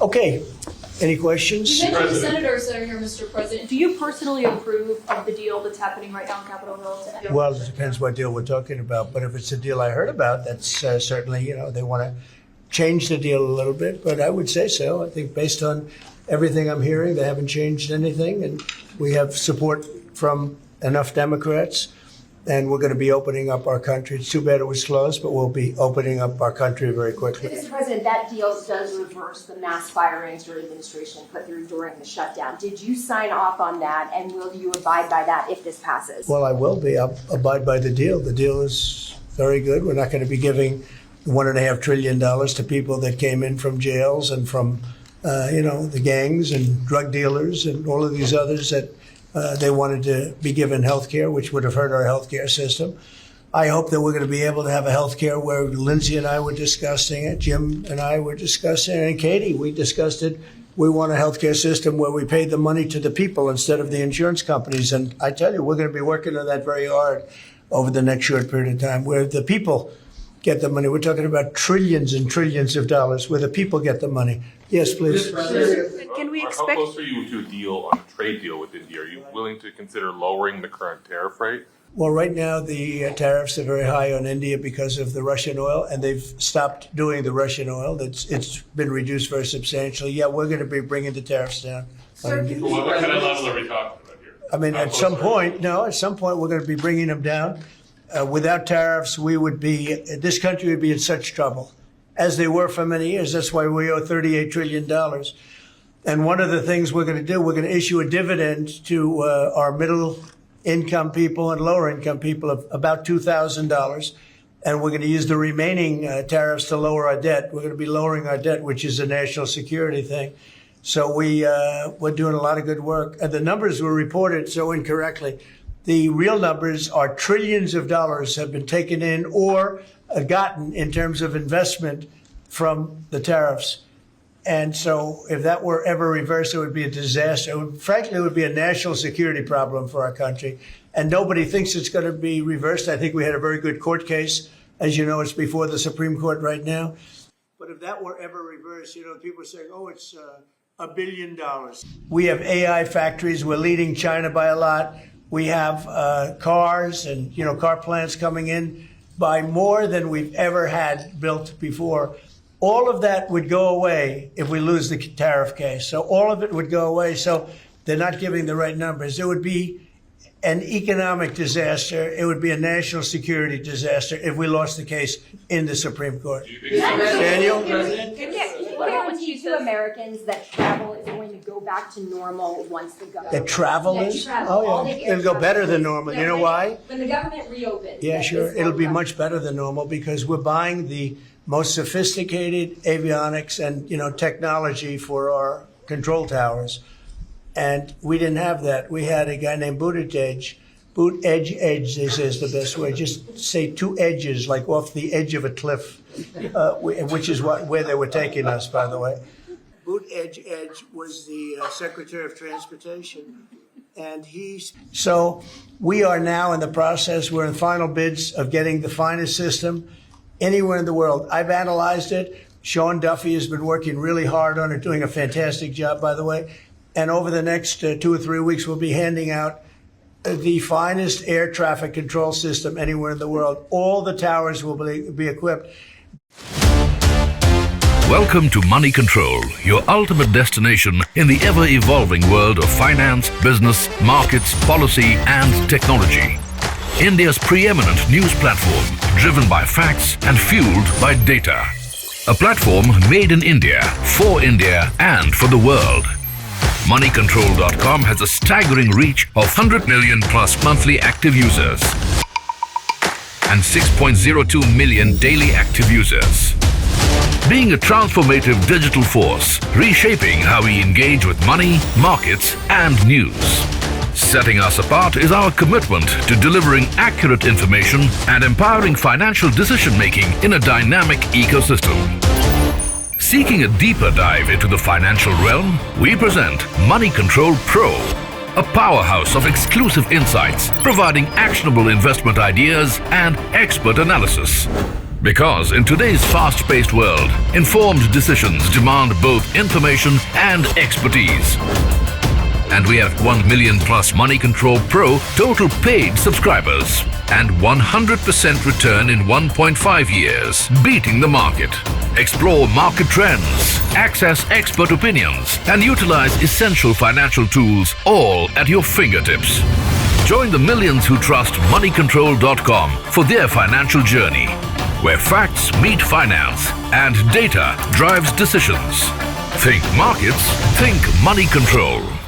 Okay, any questions? You mentioned the senators that are here, Mr. President. Do you personally approve of the deal that's happening right now on Capitol Hill? Well, it depends what deal we're talking about, but if it's a deal I heard about, that's certainly, they want to change the deal a little bit, but I would say so. I think based on everything I'm hearing, they haven't changed anything, and we have support from enough Democrats, and we're going to be opening up our country. It's too bad it was closed, but we'll be opening up our country very quickly. Mr. President, that deal does reverse the mass firings your administration put through during the shutdown. Did you sign off on that, and will you abide by that if this passes? Well, I will be. I'll abide by the deal. The deal is very good. We're not going to be giving $1.5 trillion to people that came in from jails and from, the gangs and drug dealers and all of these others that they wanted to be given health care, which would have hurt our health care system. I hope that we're going to be able to have a health care where Lindsay and I were discussing it, Jim and I were discussing it, and Katie, we discussed it. We want a health care system where we pay the money to the people instead of the insurance companies. And I tell you, we're going to be working on that very hard over the next short period of time, where the people get the money. We're talking about trillions and trillions of dollars where the people get the money. Yes, please. Can we How expect? close are you to a deal on a trade deal with India? Are you willing to consider lowering the current tariff rate? Well, right now the tariffs are very high on India because of the Russian oil, and they've stopped doing the Russian oil. It's been reduced very substantially. Yeah, we're going to be bringing the tariffs down. What kind of level are we talking about here? I mean, at some point we're going to be bringing them down. Without tariffs, this country would be in such trouble, as they were for many years. That's why we owe $38 trillion. And one of the things we're going to do, we're going to issue a dividend to our middle income people and lower income people of about $2,000. And we're going to use the remaining tariffs to lower our debt. We're going to be lowering our debt, which is a national security thing. So we're doing a lot of good work. And the numbers were reported so incorrectly. The real numbers are trillions of dollars have been taken in or gotten in terms of investment from the tariffs. And so if that were ever reversed, it would be a disaster. Frankly, it would be a national security problem for our country. And nobody thinks it's going to be reversed. I think we had a very good court case. As you know, it's before the Supreme Court right now. But if that were ever reversed, people are saying, it's $1 billion. We have AI factories. We're leading China by a lot. We have cars and, car plants coming in by more than we've ever had built before. All of that would go away if we lose the tariff case. So all of it would go away. So they're not giving the right numbers. It would be an economic disaster. It would be a national security disaster if we lost the case in the Supreme Court. Daniel? What happens to Americans that travel is going to go back to normal once the government... That travel is? Travel. Oh, yeah. It'll go better than normal. You know why? When the government reopens. Yeah, sure. It'll be much better than normal because we're buying the most sophisticated avionics and, technology for our control towers. And we didn't have that. We had a guy named Buttigieg. Edge, they say is the best way. Just say two edges, like off the edge of a cliff, which is where they were taking us, by the way. Buttigieg was the Secretary of Transportation. And so we are now in the process. We're in final bids of getting the finest system anywhere in the world. I've analyzed it. Sean Duffy has been working really hard on it, doing a fantastic job, by the way. And over the next 2 or 3 weeks, we'll be handing out the finest air traffic control system anywhere in the world. All the towers will be equipped. Welcome to Money Control, your ultimate destination in the ever-evolving world of finance, business, markets, policy, and technology. India's preeminent news platform, driven by facts and fueled by data. A platform made in India, for India, and for the world. Moneycontrol.com has a staggering reach of 100 million plus monthly active users and 6.02 million daily active users. Being a transformative digital force, reshaping how we engage with money, markets, and news. Setting us apart is our commitment to delivering accurate information and empowering financial decision-making in a dynamic ecosystem. Seeking a deeper dive into the financial realm, we present Money Control Pro, a powerhouse of exclusive insights, providing actionable investment ideas and expert analysis. Because in today's fast-paced world, informed decisions demand both information and expertise. And we have 1 million plus Moneycontrol Pro total paid subscribers and 100% return in 1.5 years, beating the market. Explore market trends, access expert opinions, and utilize essential financial tools all at your fingertips. Join the millions who trust Moneycontrol.com for their financial journey, where facts meet finance and data drives decisions. Think markets, think Moneycontrol.